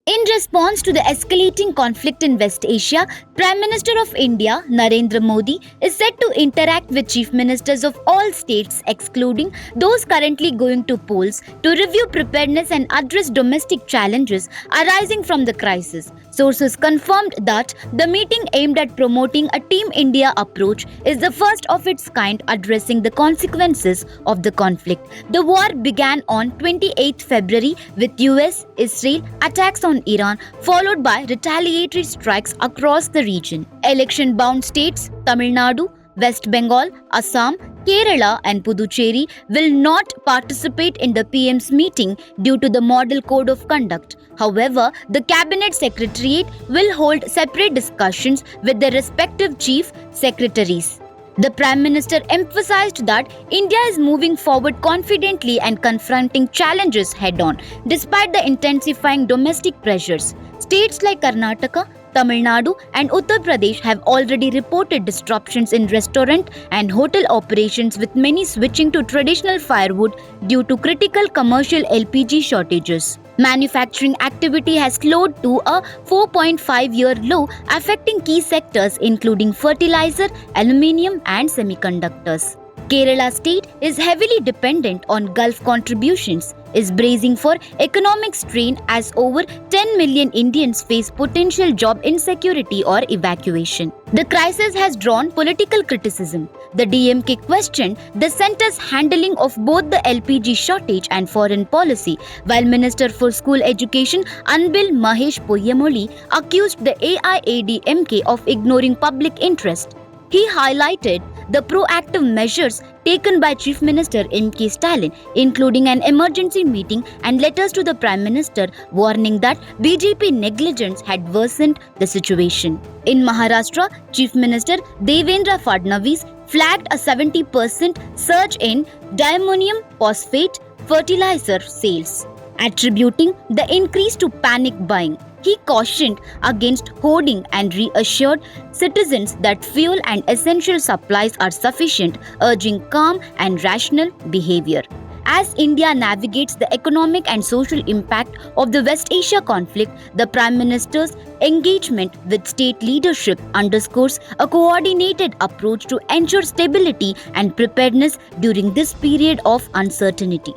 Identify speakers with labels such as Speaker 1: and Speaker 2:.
Speaker 1: In response to the escalating conflict in West Asia, Prime Minister of India, Narendra Modi, is set to interact with chief ministers of all states, excluding those currently going to polls, to review preparedness and address domestic challenges arising from the crisis. Sources confirmed that the meeting aimed at promoting a Team India approach is the first of its kind addressing the consequences of the conflict. The war began on 28 February with US, Israel attacks on Iran, followed by retaliatory strikes across the region. Election-bound states Tamil Nadu, West Bengal, Assam, Kerala and Puducherry will not participate in the PM's meeting due to the Model Code of Conduct. However, the Cabinet Secretariat will hold separate discussions with their respective chief secretaries. The Prime Minister emphasized that India is moving forward confidently and confronting challenges head-on, despite the intensifying domestic pressures. States like Karnataka, Tamil Nadu and Uttar Pradesh have already reported disruptions in restaurant and hotel operations, with many switching to traditional firewood due to critical commercial LPG shortages. Manufacturing activity has slowed to a 4.5-year low, affecting key sectors including fertiliser, aluminium and semiconductors. Kerala state is heavily dependent on Gulf contributions, is bracing for economic strain as over 10 million Indians face potential job insecurity or evacuation. The crisis has drawn political criticism. The DMK questioned the centre's handling of both the LPG shortage and foreign policy, while Minister for School Education Anbil Mahesh Poyyamoli accused the AIADMK of ignoring public interest. He highlighted the proactive measures taken by Chief Minister M.K. Stalin, including an emergency meeting and letters to the Prime Minister warning that BJP negligence had worsened the situation. In Maharashtra, Chief Minister Devendra Fadnavis flagged a 70% surge in diammonium phosphate fertiliser sales, attributing the increase to panic buying. He cautioned against hoarding and reassured citizens that fuel and essential supplies are sufficient, urging calm and rational behavior. As India navigates the economic and social impact of the West Asia conflict, the Prime Minister's engagement with state leadership underscores a coordinated approach to ensure stability and preparedness during this period of uncertainty.